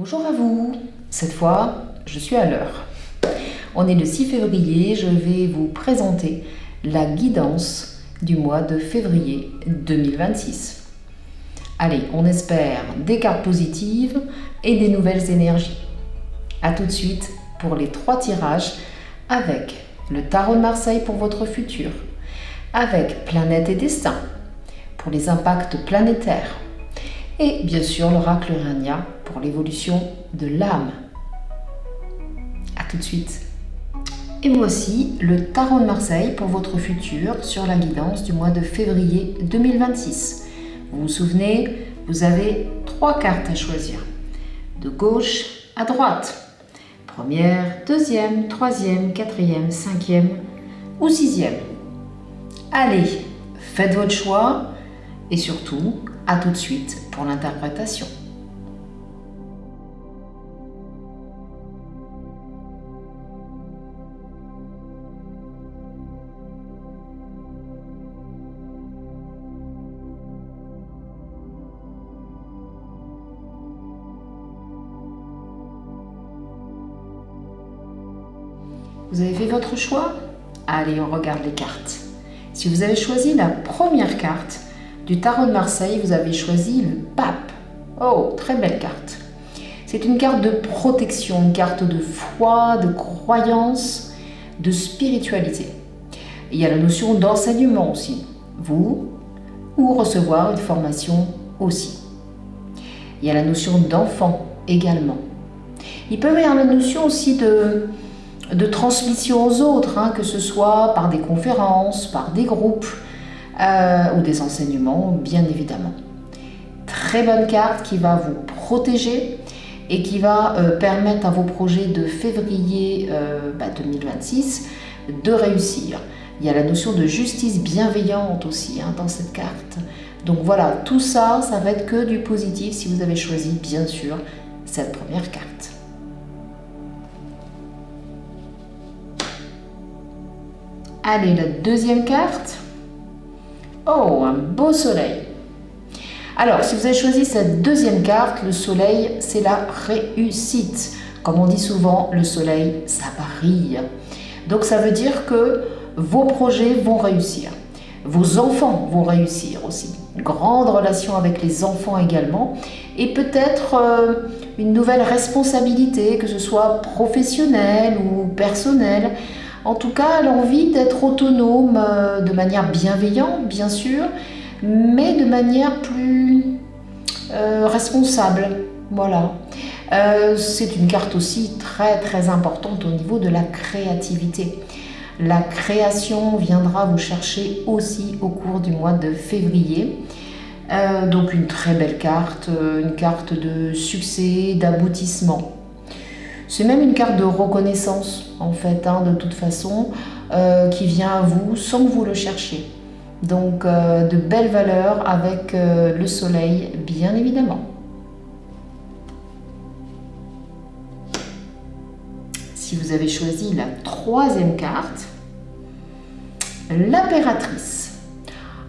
Bonjour à vous, cette fois je suis à l'heure. On est le 6 février, je vais vous présenter la guidance du mois de février 2026. Allez, on espère des cartes positives et des nouvelles énergies. A tout de suite pour les 3 tirages avec le tarot de Marseille pour votre futur, avec planète et destin pour les impacts planétaires et bien sûr l'oracle Urania pour l'évolution de l'âme. A tout de suite. Et voici le tarot de Marseille pour votre futur sur la guidance du mois de février 2026. Vous vous souvenez, vous avez 3 cartes à choisir, de gauche à droite. Première, deuxième, troisième, quatrième, cinquième ou sixième. Allez, faites votre choix et surtout, à tout de suite pour l'interprétation. Vous avez fait votre choix? Allez, on regarde les cartes. Si vous avez choisi la première carte du tarot de Marseille, vous avez choisi le pape. Oh, très belle carte. C'est une carte de protection, une carte de foi, de croyance, de spiritualité. Il y a la notion d'enseignement aussi, vous, ou recevoir une formation aussi. Il y a la notion d'enfant également. Il peut y avoir la notion aussi de transmission aux autres, que ce soit par des conférences, par des groupes ou des enseignements, bien évidemment. Très bonne carte qui va vous protéger et qui va permettre à vos projets de février 2026 de réussir. Il y a la notion de justice bienveillante aussi dans cette carte. Donc voilà, tout ça, ça va être que du positif si vous avez choisi, bien sûr, cette première carte. Allez, la deuxième carte. Oh, un beau soleil. Alors, si vous avez choisi cette deuxième carte, le soleil, c'est la réussite. Comme on dit souvent, le soleil, ça brille. Donc, ça veut dire que vos projets vont réussir. Vos enfants vont réussir aussi. Une grande relation avec les enfants également. Et peut-être une nouvelle responsabilité, que ce soit professionnelle ou personnelle. En tout cas, l'envie d'être autonome de manière bienveillante, bien sûr, mais de manière plus responsable. Voilà. C'est une carte aussi très très importante au niveau de la créativité. La création viendra vous chercher aussi au cours du mois de février. Donc une très belle carte, une carte de succès, d'aboutissement. C'est même une carte de reconnaissance, en fait, de toute façon, qui vient à vous sans que vous le cherchiez. Donc, de belles valeurs avec le soleil, bien évidemment. Si vous avez choisi la troisième carte, l'impératrice.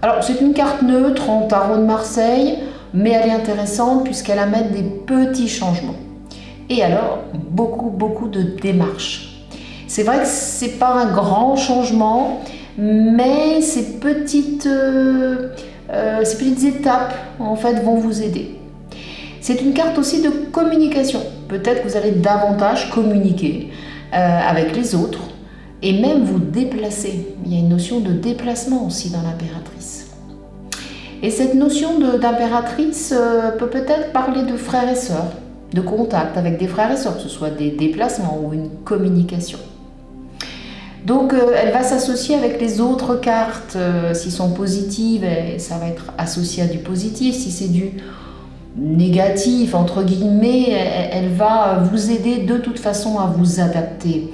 Alors, c'est une carte neutre en tarot de Marseille, mais elle est intéressante puisqu'elle amène des petits changements. Et alors, beaucoup de démarches. C'est vrai que c'est pas un grand changement, mais ces petites étapes, en fait, vont vous aider. C'est une carte aussi de communication. Peut-être que vous allez davantage communiquer avec les autres et même vous déplacer. Il y a une notion de déplacement aussi dans l'impératrice. Et cette notion d'impératrice peut-être parler de frères et sœurs, de contact avec des frères et sœurs, que ce soit des déplacements ou une communication. Donc elle va s'associer avec les autres cartes, s'ils sont positives, ça va être associé à du positif. Si c'est du négatif, entre guillemets, elle va vous aider de toute façon à vous adapter.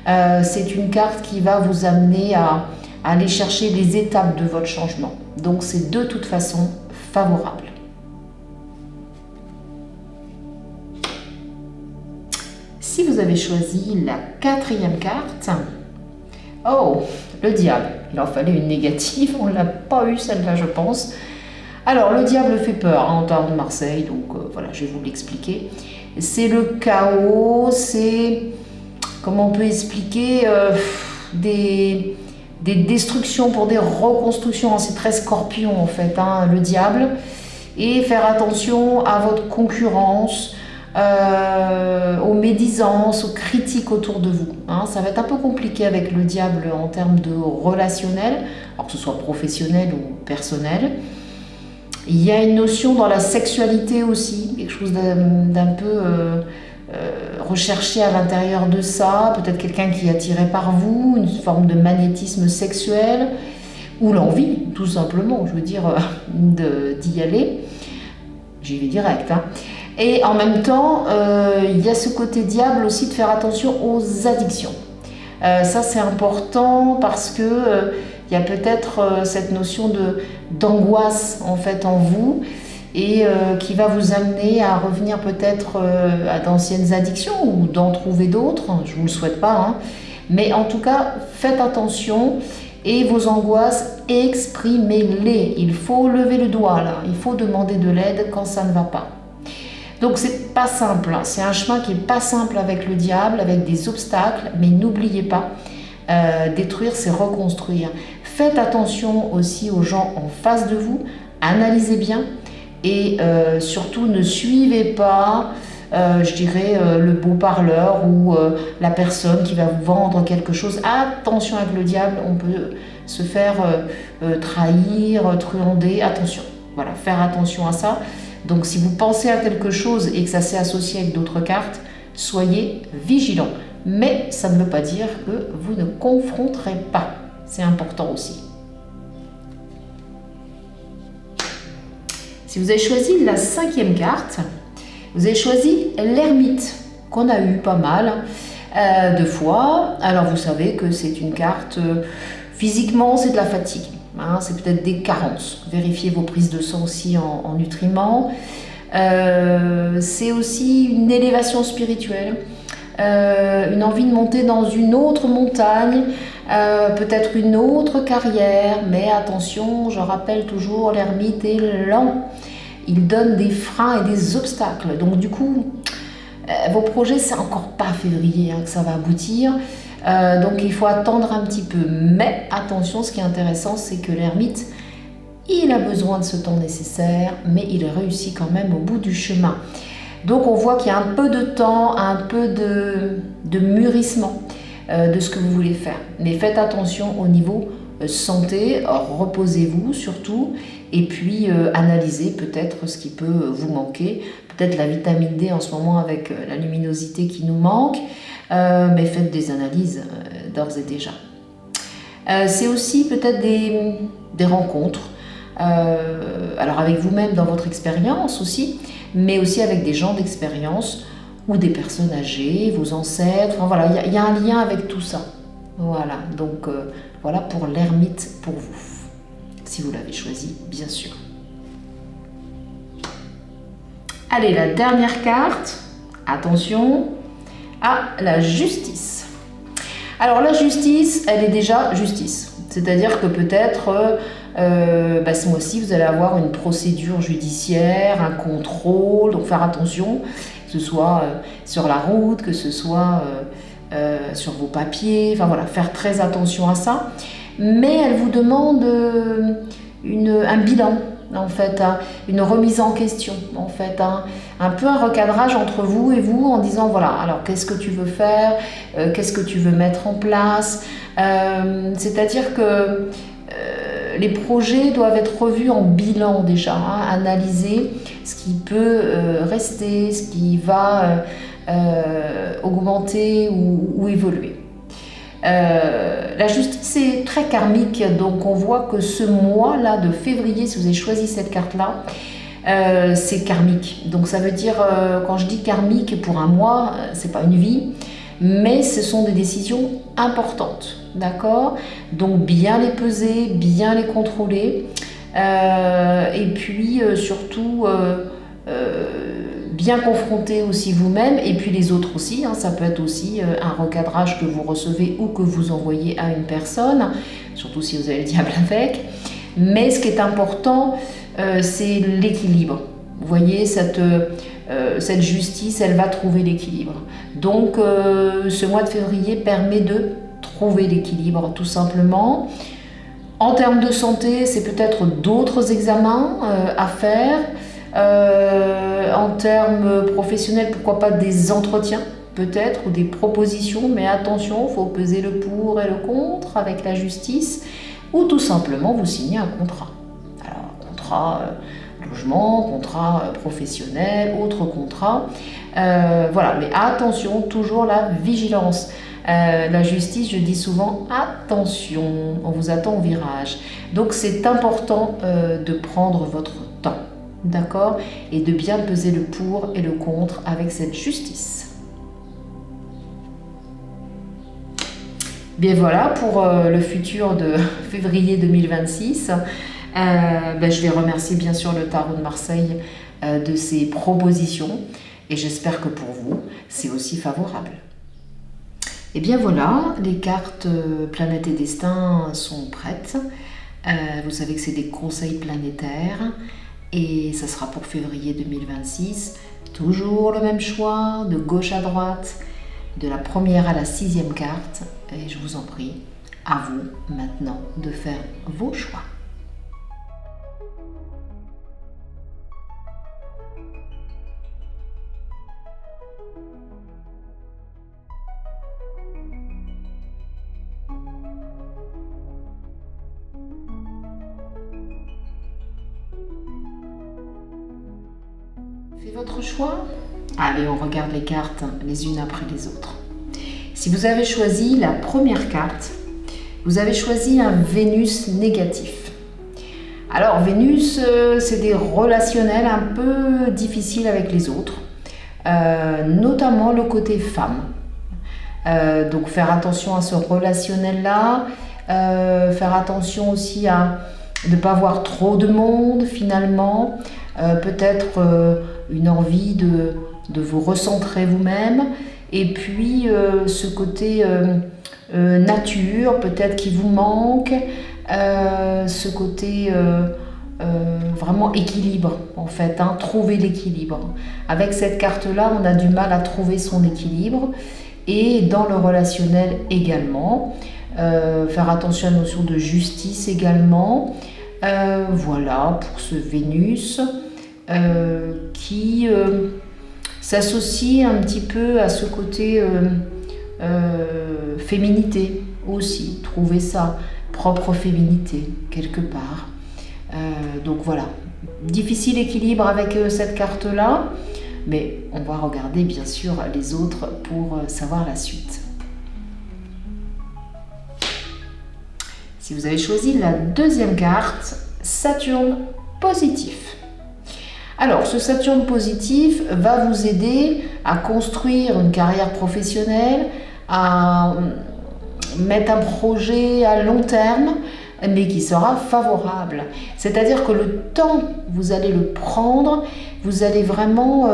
C'est une carte qui va vous amener à aller chercher les étapes de votre changement. Donc c'est de toute façon favorable. Si vous avez choisi la quatrième carte, oh, le diable, il en fallait une négative, on ne l'a pas eu celle-là je pense. Alors le diable fait peur en tarot de Marseille, donc voilà, je vais vous l'expliquer. c'est le chaos, c'est, comment on peut expliquer, des destructions pour des reconstructions. C'est très scorpion en fait, hein, le diable. Et faire attention à votre concurrence, aux médisances, aux critiques autour de vous. Hein. Ça va être un peu compliqué avec le diable en termes de relationnel, alors que ce soit professionnel ou personnel. Il y a une notion dans la sexualité aussi, quelque chose d'un peu recherché à l'intérieur de ça, peut-être quelqu'un qui est attiré par vous, une forme de magnétisme sexuel, ou l'envie, tout simplement, je veux dire, d'y aller. J'y vais direct. Hein. Et en même temps, il y a ce côté diable aussi de faire attention aux addictions. Ça, c'est important parce que il y a peut-être cette notion d'angoisse en fait en vous et qui va vous amener à revenir peut-être à d'anciennes addictions ou d'en trouver d'autres. Je ne vous le souhaite pas. Hein. Mais en tout cas, faites attention. Et vos angoisses, exprimez-les. Il faut lever le doigt là, il faut demander de l'aide quand ça ne va pas. Donc c'est pas simple, hein. C'est un chemin qui est pas simple avec le diable, avec des obstacles, mais n'oubliez pas, détruire c'est reconstruire. Faites attention aussi aux gens en face de vous, analysez bien et surtout ne suivez pas je dirais le beau parleur ou la personne qui va vous vendre quelque chose. Attention avec le diable, on peut se faire trahir, truander, attention. Voilà, faire attention à ça. Donc si vous pensez à quelque chose et que ça s'est associé avec d'autres cartes, soyez vigilants. Mais ça ne veut pas dire que vous ne confronterez pas. C'est important aussi. Si vous avez choisi la 5e carte, vous avez choisi l'ermite, qu'on a eu pas mal de fois. Alors vous savez que c'est une carte, physiquement c'est de la fatigue, hein, c'est peut-être des carences. Vérifiez vos prises de sang aussi en nutriments. C'est aussi une élévation spirituelle, une envie de monter dans une autre montagne, peut-être une autre carrière, mais attention, je rappelle toujours, l'ermite est lent. Il donne des freins et des obstacles. Donc du coup, vos projets, c'est encore pas février hein, que ça va aboutir. Donc il faut attendre un petit peu. Mais attention, ce qui est intéressant, c'est que l'ermite, il a besoin de ce temps nécessaire, mais il réussit quand même au bout du chemin. Donc on voit qu'il y a un peu de temps, un peu de mûrissement de ce que vous voulez faire. Mais faites attention au niveau santé, reposez-vous surtout, et puis analysez peut-être ce qui peut vous manquer, peut-être la vitamine D en ce moment avec la luminosité qui nous manque, mais faites des analyses d'ores et déjà. C'est aussi peut-être des rencontres, alors avec vous-même dans votre expérience aussi, mais aussi avec des gens d'expérience ou des personnes âgées, vos ancêtres, enfin voilà, il y a un lien avec tout ça. Voilà, donc voilà pour l'ermite pour vous, si vous l'avez choisi, bien sûr. Allez, la dernière carte, attention, la justice. Alors la justice, elle est déjà justice, c'est-à-dire que peut-être ce mois-ci, vous allez avoir une procédure judiciaire, un contrôle, donc faire attention, que ce soit sur la route, que ce soit sur vos papiers, enfin voilà, faire très attention à ça. Mais elle vous demande un bilan, en fait, hein, une remise en question, en fait, hein, un peu un recadrage entre vous et vous en disant, voilà, alors qu'est-ce que tu veux faire, qu'est-ce que tu veux mettre en place, c'est-à-dire que les projets doivent être revus en bilan déjà, hein, analyser ce qui peut rester, ce qui va augmenter ou évoluer. La justice est très karmique, donc on voit que ce mois-là de février, si vous avez choisi cette carte-là, c'est karmique. Donc ça veut dire, quand je dis karmique pour un mois, c'est pas une vie, mais ce sont des décisions importantes, d'accord? Donc bien les peser, bien les contrôler, et puis surtout bien confronter aussi vous-même et puis les autres aussi, hein, ça peut être aussi un recadrage que vous recevez ou que vous envoyez à une personne, surtout si vous avez le diable avec. Mais ce qui est important, c'est l'équilibre. Vous voyez, cette justice, elle va trouver l'équilibre. Donc, ce mois de février permet de trouver l'équilibre, tout simplement. En termes de santé, c'est peut-être d'autres examens à faire. En termes professionnels, pourquoi pas des entretiens, peut-être, ou des propositions. Mais attention, il faut peser le pour et le contre avec la justice. Ou tout simplement, vous signez un contrat. Alors, contrat logement, contrat professionnel, autre contrat. Voilà, mais attention, toujours la vigilance. La justice, je dis souvent, attention, on vous attend au virage. Donc c'est important de prendre votre temps, d'accord? Et de bien peser le pour et le contre avec cette justice. Bien voilà pour le futur de février 2026. Je vais remercier bien sûr le Tarot de Marseille de ses propositions et j'espère que pour vous, c'est aussi favorable. Et bien voilà, les cartes planètes et destin sont prêtes. Vous savez que c'est des conseils planétaires et ça sera pour février 2026. Toujours le même choix, de gauche à droite, de la première à la 6e carte. Et je vous en prie, à vous maintenant de faire vos choix. Faites votre choix. Allez, on regarde les cartes les unes après les autres. Si vous avez choisi la première carte, vous avez choisi un Vénus négatif. Alors, Vénus, c'est des relationnels un peu difficiles avec les autres, notamment le côté femme. Donc, faire attention à ce relationnel-là, faire attention aussi à ne pas voir trop de monde finalement, peut-être une envie de vous recentrer vous-même. Et puis ce côté nature, peut-être qui vous manque, ce côté vraiment équilibre en fait, hein, trouver l'équilibre. Avec cette carte-là, on a du mal à trouver son équilibre et dans le relationnel également. Faire attention à la notion de justice également. Voilà pour ce Vénus qui s'associe un petit peu à ce côté féminité aussi, trouver sa propre féminité quelque part. Donc voilà, difficile équilibre avec cette carte-là, mais on va regarder bien sûr les autres pour savoir la suite. Si vous avez choisi la deuxième carte, Saturne positif. Alors, ce Saturne positif va vous aider à construire une carrière professionnelle, à mettre un projet à long terme, mais qui sera favorable. C'est-à-dire que le temps, vous allez le prendre, vous allez vraiment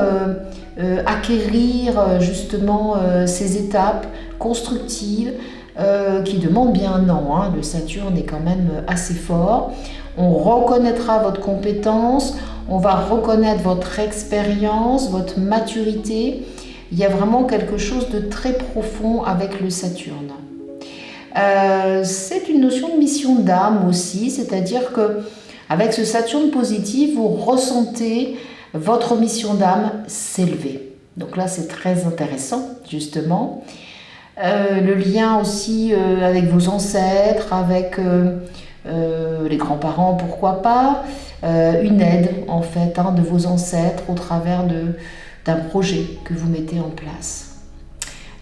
acquérir justement ces étapes constructives qui demandent bien un an. Hein. Le Saturne est quand même assez fort. On reconnaîtra votre compétence, on va reconnaître votre expérience, votre maturité. Il y a vraiment quelque chose de très profond avec le Saturne. C'est une notion de mission d'âme aussi, c'est-à-dire que avec ce Saturne positif, vous ressentez votre mission d'âme s'élever. Donc là, c'est très intéressant, justement. Le lien aussi avec vos ancêtres, avec les grands-parents, pourquoi pas, une aide en fait de vos ancêtres au travers d'un projet que vous mettez en place.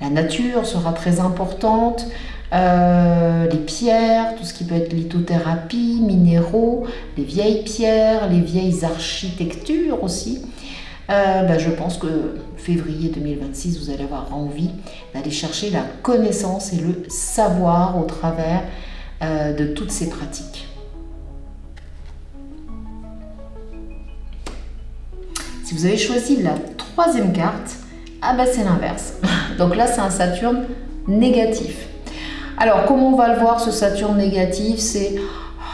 La nature sera très importante, les pierres, tout ce qui peut être lithothérapie, minéraux, les vieilles pierres, les vieilles architectures aussi. Je pense que février 2026, vous allez avoir envie d'aller chercher la connaissance et le savoir au travers de toutes ces pratiques. Si vous avez choisi la troisième carte, c'est l'inverse. Donc là, c'est un Saturne négatif. Alors, comment on va le voir, ce Saturne négatif? C'est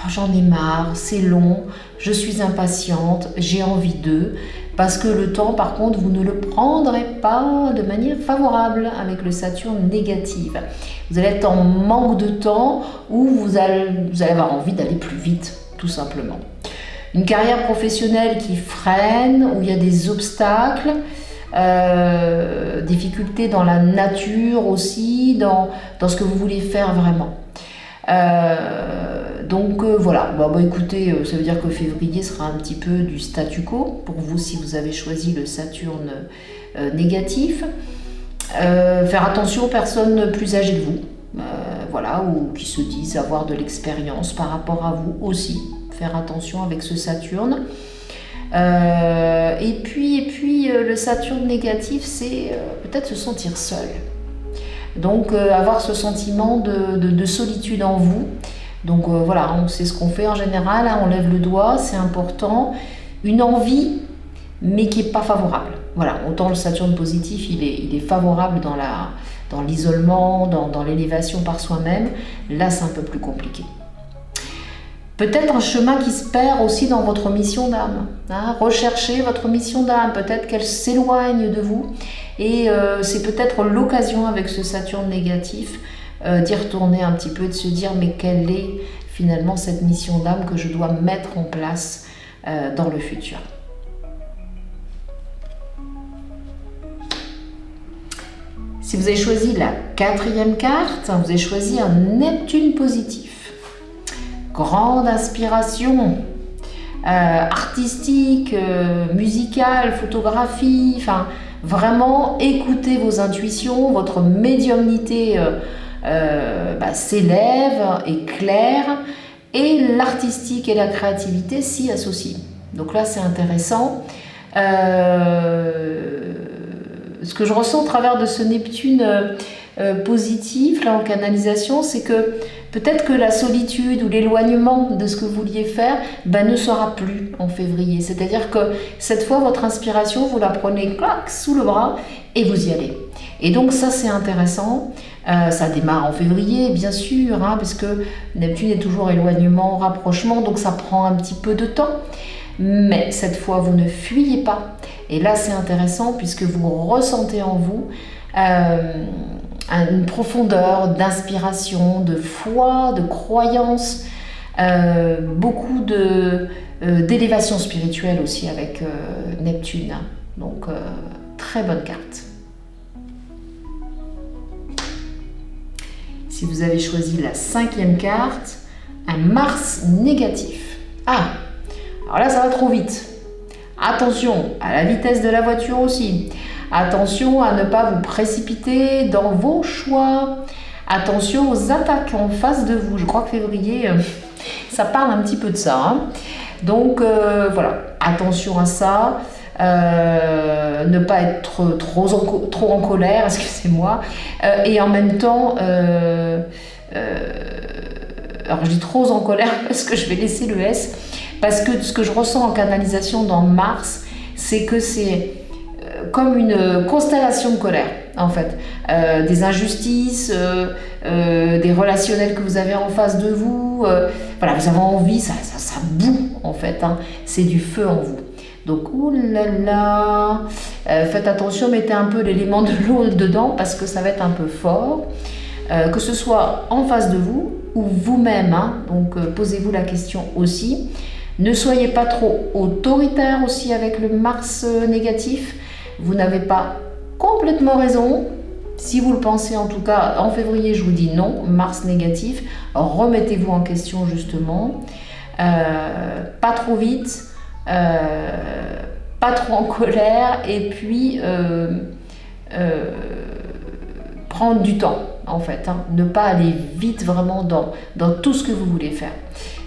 j'en ai marre, c'est long, je suis impatiente, j'ai envie d'eux. Parce que le temps, par contre, vous ne le prendrez pas de manière favorable avec le Saturne négatif. Vous allez être en manque de temps ou vous allez avoir envie d'aller plus vite, tout simplement. Une carrière professionnelle qui freine, où il y a des obstacles, difficultés dans la nature aussi, dans ce que vous voulez faire vraiment. Voilà, écoutez, ça veut dire que février sera un petit peu du statu quo pour vous si vous avez choisi le Saturne négatif. Faire attention aux personnes plus âgées que vous, ou qui se disent avoir de l'expérience par rapport à vous aussi. Faire attention avec ce Saturne. Et puis le Saturne négatif, c'est peut-être se sentir seul. Donc avoir ce sentiment de solitude en vous. Donc on sait ce qu'on fait en général, on lève le doigt, c'est important. Une envie, mais qui n'est pas favorable. Voilà, autant le Saturne positif, il est favorable dans l'isolement, dans l'élévation par soi-même. Là, c'est un peu plus compliqué. Peut-être un chemin qui se perd aussi dans votre mission d'âme. Recherchez votre mission d'âme, peut-être qu'elle s'éloigne de vous. Et c'est peut-être l'occasion avec ce Saturne négatif d'y retourner un petit peu et de se dire mais quelle est finalement cette mission d'âme que je dois mettre en place dans le futur. Si vous avez choisi la 4e carte, vous avez choisi un Neptune positif. Grande inspiration artistique, musicale, photographie, vraiment écoutez vos intuitions, votre médiumnité s'élève, est claire et l'artistique et la créativité s'y associent. Donc là c'est intéressant. Ce que je ressens au travers de ce Neptune positif là en canalisation, c'est que peut-être que la solitude ou l'éloignement de ce que vous vouliez faire ne sera plus en février. C'est-à-dire que cette fois, votre inspiration, vous la prenez clac, sous le bras et vous y allez. Et donc ça, c'est intéressant. Ça démarre en février, bien sûr, parce que Neptune est toujours éloignement, rapprochement, donc ça prend un petit peu de temps. Mais cette fois, vous ne fuyez pas. Et là, c'est intéressant puisque vous ressentez en vous une profondeur d'inspiration, de foi, de croyance, beaucoup d'élévation spirituelle aussi avec Neptune. Donc, très bonne carte. Si vous avez choisi la 5e carte, un Mars négatif. Alors là, ça va trop vite. Attention à la vitesse de la voiture aussi. Attention à ne pas vous précipiter dans vos choix. Attention aux attaques en face de vous. Je crois que février, ça parle un petit peu de ça. Donc attention à ça. Ne pas être trop en colère, excusez-moi. Et en même temps, alors je dis trop en colère parce que je vais laisser le S. Parce que ce que je ressens en canalisation dans Mars, c'est que c'est comme une constellation de colère, en fait. Des injustices, des relationnels que vous avez en face de vous. Vous avez envie, ça bout, en fait. C'est du feu en vous. Donc, faites attention, mettez un peu l'élément de l'eau dedans parce que ça va être un peu fort. Que ce soit en face de vous ou vous-même. Donc, posez-vous la question aussi. Ne soyez pas trop autoritaire aussi avec le Mars négatif. Vous n'avez pas complètement raison. Si vous le pensez, en tout cas, en février, je vous dis non, Mars négatif. Remettez-vous en question, justement. Pas trop vite, pas trop en colère, et puis prendre du temps, en fait. Ne pas aller vite, vraiment, dans tout ce que vous voulez faire.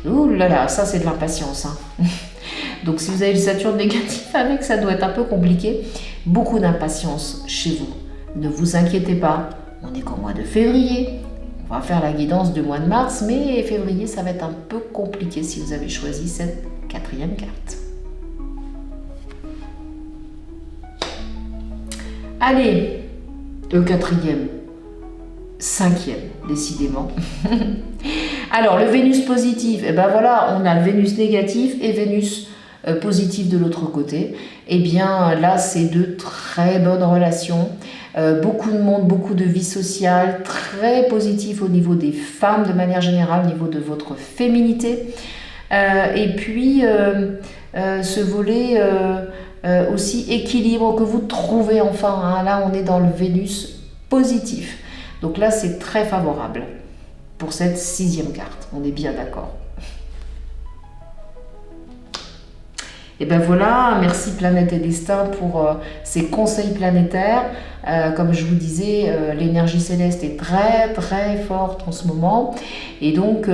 Ouh là là, ça c'est de l'impatience. Donc si vous avez le Saturne négatif avec, ça doit être un peu compliqué. Beaucoup d'impatience chez vous. Ne vous inquiétez pas, on est qu'au mois de février. On va faire la guidance du mois de mars, mais février, ça va être un peu compliqué si vous avez choisi cette 4e carte. Allez, le 4e, 5e, décidément. Alors, le Vénus positif, et ben voilà, on a le Vénus négatif et Vénus positif de l'autre côté. Et bien là, c'est de très bonnes relations. Beaucoup de monde, beaucoup de vie sociale, très positif au niveau des femmes de manière générale, au niveau de votre féminité. Et puis, ce volet aussi équilibre que vous trouvez enfin. Hein. Là, on est dans le Vénus positif. Donc là, c'est très favorable pour cette 6e carte. On est bien d'accord. Et ben voilà, merci Planète et Destin pour ces conseils planétaires. Comme je vous disais, l'énergie céleste est très très forte en ce moment. Et donc,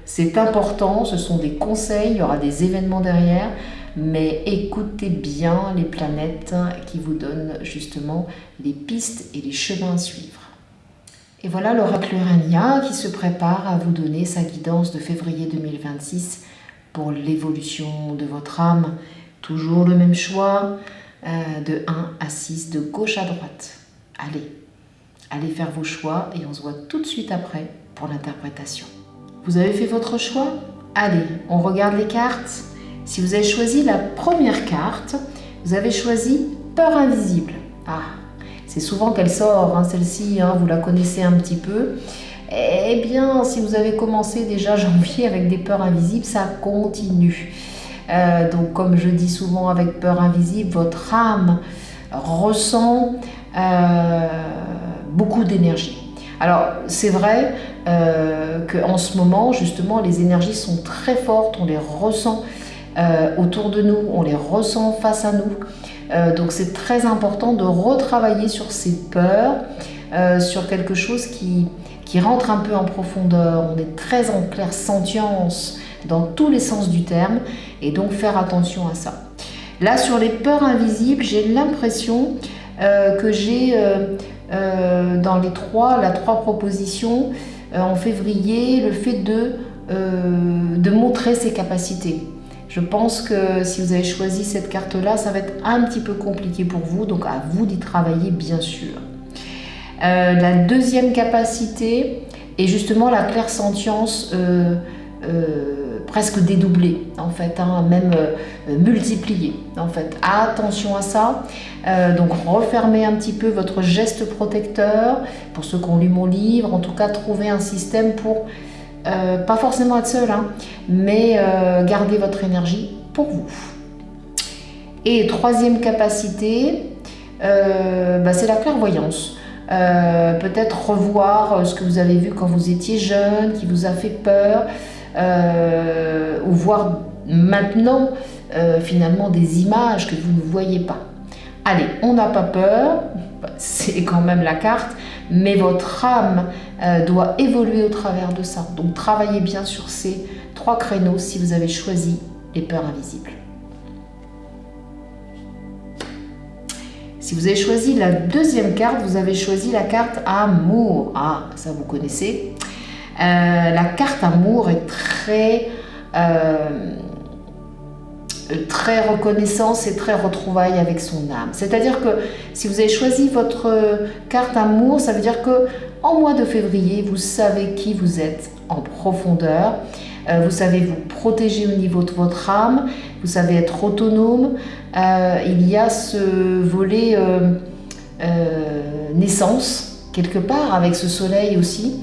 c'est important, ce sont des conseils, il y aura des événements derrière. Mais écoutez bien les planètes qui vous donnent justement les pistes et les chemins à suivre. Et voilà l'oracle uranien qui se prépare à vous donner sa guidance de février 2026 pour l'évolution de votre âme. Toujours le même choix, de 1 à 6, de gauche à droite. Allez faire vos choix et on se voit tout de suite après pour l'interprétation. Vous avez fait votre choix? Allez, on regarde les cartes. Si vous avez choisi la première carte, vous avez choisi Peur invisible. Ah, c'est souvent qu'elle sort, hein, celle-ci, hein, vous la connaissez un petit peu. Eh bien, si vous avez commencé déjà janvier avec des peurs invisibles, ça continue. Donc, comme je dis souvent avec peur invisible, votre âme ressent beaucoup d'énergie. Alors, c'est vrai qu'en ce moment, justement, les énergies sont très fortes, on les ressent autour de nous, on les ressent face à nous. Donc, c'est très important de retravailler sur ces peurs, sur quelque chose qui rentre un peu en profondeur. On est très en clairsentience dans tous les sens du terme et donc faire attention à ça. Là, sur les peurs invisibles, j'ai l'impression que j'ai dans les la 3 propositions en février, le fait de montrer ses capacités. Je pense que si vous avez choisi cette carte-là, ça va être un petit peu compliqué pour vous, donc à vous d'y travailler bien sûr. La deuxième capacité est justement la clairsentience presque dédoublée, en fait, hein, même multipliée. En fait. Attention à ça. Donc refermez un petit peu votre geste protecteur. Pour ceux qui ont lu mon livre, en tout cas, trouvez un système pour, pas forcément être seul, hein, mais garder votre énergie pour vous. Et troisième capacité, c'est la clairvoyance. Peut-être revoir ce que vous avez vu quand vous étiez jeune, qui vous a fait peur, ou voir maintenant finalement des images que vous ne voyez pas. Allez, on n'a pas peur, c'est quand même la carte, mais votre âme doit évoluer au travers de ça. Donc travaillez bien sur ces 3 créneaux si vous avez choisi les peurs invisibles. Si vous avez choisi la deuxième carte, vous avez choisi la carte Amour. Ah, ça vous connaissez. La carte Amour est très reconnaissance et très retrouvaille avec son âme. C'est-à-dire que si vous avez choisi votre carte Amour, ça veut dire que en mois de février, vous savez qui vous êtes en profondeur. Vous savez vous protéger au niveau de votre âme, vous savez être autonome. Il y a ce volet naissance, quelque part, avec ce soleil aussi.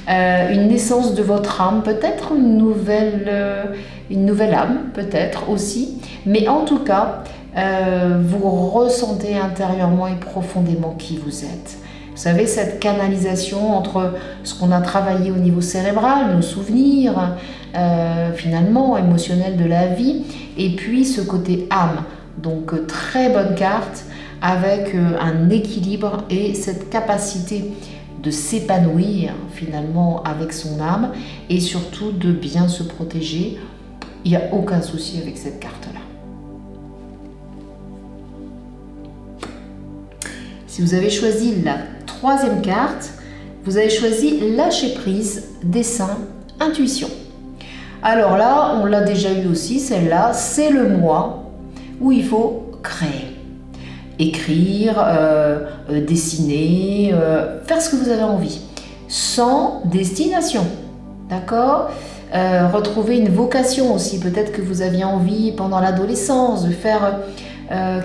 Une naissance de votre âme, peut-être une nouvelle âme, peut-être aussi. Mais en tout cas, vous ressentez intérieurement et profondément qui vous êtes. Vous savez, cette canalisation entre ce qu'on a travaillé au niveau cérébral, nos souvenirs, finalement, émotionnels de la vie, et puis ce côté âme. Donc, très bonne carte, avec un équilibre et cette capacité de s'épanouir, finalement, avec son âme, et surtout de bien se protéger. Il n'y a aucun souci avec cette carte-là. Si vous avez choisi la troisième carte, vous avez choisi lâcher prise, dessin, intuition. Alors là, on l'a déjà eu aussi, celle-là, c'est le mois où il faut créer. Écrire, dessiner, faire ce que vous avez envie, sans destination. d'accord? Retrouver une vocation aussi. Peut-être que vous aviez envie pendant l'adolescence de faire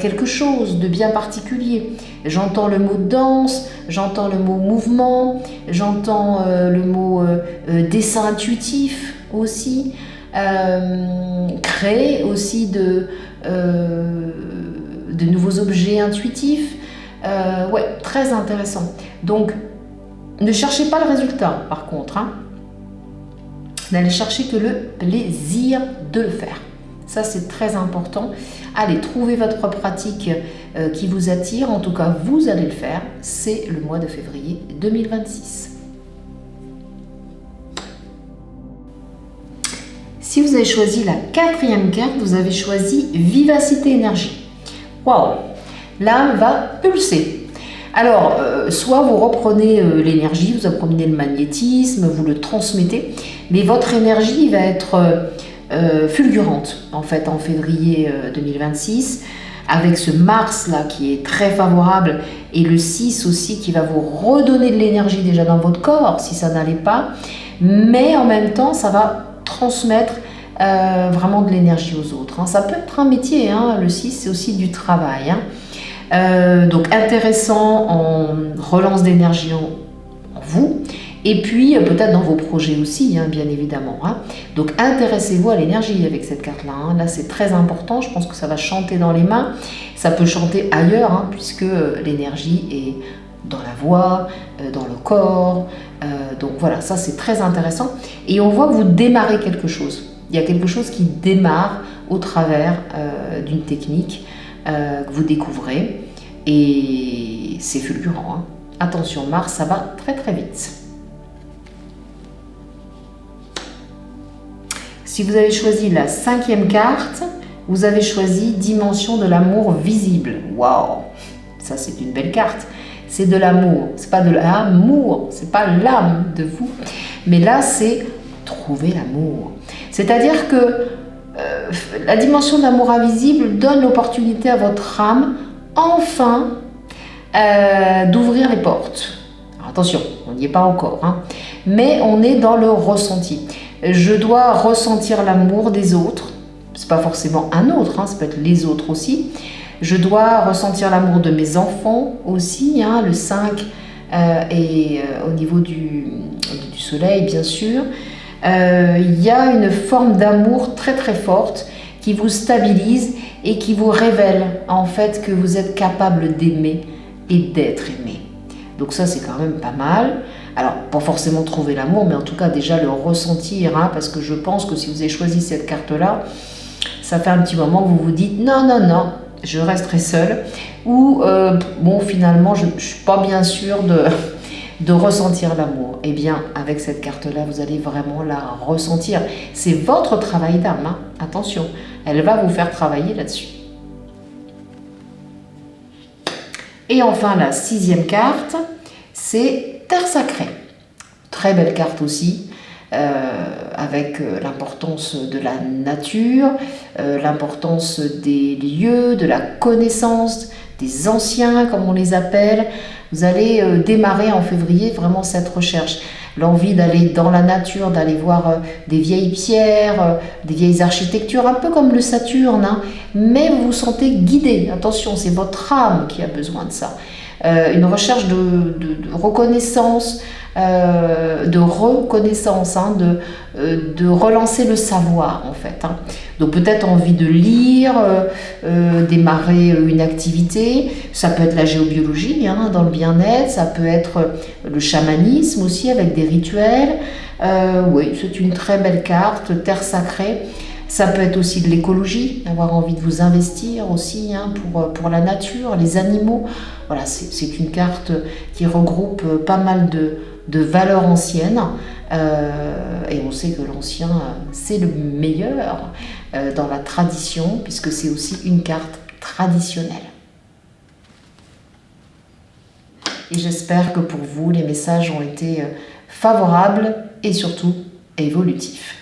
quelque chose de bien particulier. J'entends le mot danse, j'entends le mot mouvement, j'entends le mot dessin intuitif aussi, créer aussi de nouveaux objets intuitifs. Ouais, très intéressant. Donc, ne cherchez pas le résultat par contre, hein. N'allez chercher que le plaisir de le faire. Ça, c'est très important. Allez, trouvez votre pratique qui vous attire. En tout cas, vous allez le faire. C'est le mois de février 2026. Si vous avez choisi la 4e carte, vous avez choisi Vivacité Énergie. Waouh! L'âme va pulser. Alors, soit vous reprenez l'énergie, vous apprenez le magnétisme, vous le transmettez, mais votre énergie va être fulgurante en fait en février 2026, avec ce Mars là qui est très favorable et le 6 aussi qui va vous redonner de l'énergie déjà dans votre corps si ça n'allait pas, mais en même temps ça va transmettre vraiment de l'énergie aux autres, hein. Ça peut être un métier, hein. Le 6 c'est aussi du travail, hein. Donc intéressant en relance d'énergie en vous, et puis peut-être dans vos projets aussi, hein, bien évidemment, hein. Donc intéressez-vous à l'énergie avec cette carte-là, hein. Là c'est très important, je pense que ça va chanter dans les mains, ça peut chanter ailleurs, hein, puisque l'énergie est dans la voix, dans le corps, donc voilà, ça c'est très intéressant. Et on voit que vous démarrez quelque chose, il y a quelque chose qui démarre au travers d'une technique que vous découvrez, et c'est fulgurant, hein. Attention Mars, ça va très très vite. Si vous avez choisi la 5e carte, vous avez choisi Dimension de l'amour visible. Waouh, ça c'est une belle carte. C'est de l'amour, c'est pas de l'amour, c'est pas l'âme de vous, mais là c'est trouver l'amour. C'est-à-dire que la dimension d'amour invisible donne l'opportunité à votre âme, enfin, d'ouvrir les portes. Alors, attention, on n'y est pas encore, hein, mais on est dans le ressenti. Je dois ressentir l'amour des autres, c'est pas forcément un autre, hein, ça peut être les autres aussi. Je dois ressentir l'amour de mes enfants aussi, hein, le 5 et au niveau du soleil, bien sûr. Il y a une forme d'amour très très forte qui vous stabilise et qui vous révèle en fait que vous êtes capable d'aimer et d'être aimé. Donc ça c'est quand même pas mal. Alors pas forcément trouver l'amour, mais en tout cas déjà le ressentir, hein, parce que je pense que si vous avez choisi cette carte-là, ça fait un petit moment que vous vous dites non, non, non, je resterai seule, ou bon finalement je ne suis pas bien sûre de ressentir l'amour. Eh bien, avec cette carte-là, vous allez vraiment la ressentir. C'est votre travail d'âme, hein. Attention, elle va vous faire travailler là-dessus. Et enfin, la 6e carte, c'est Terre Sacrée. Très belle carte aussi, avec l'importance de la nature, l'importance des lieux, de la connaissance, des anciens, comme on les appelle. Vous allez démarrer en février vraiment cette recherche. L'envie d'aller dans la nature, d'aller voir des vieilles pierres, des vieilles architectures, un peu comme le Saturne, hein, mais vous vous sentez guidé. Attention, c'est votre âme qui a besoin de ça. Une recherche de reconnaissance, hein, de relancer le savoir en fait, hein. Donc peut-être envie de lire, démarrer une activité, ça peut être la géobiologie, hein, dans le bien-être, ça peut être le chamanisme aussi avec des rituels. Oui, c'est une très belle carte, Terre Sacrée. Ça peut être aussi de l'écologie, avoir envie de vous investir aussi, hein, pour la nature, les animaux. Voilà, c'est une carte qui regroupe pas mal de valeurs anciennes. Et on sait que l'ancien, c'est le meilleur dans la tradition, puisque c'est aussi une carte traditionnelle. Et j'espère que pour vous, les messages ont été favorables et surtout évolutifs.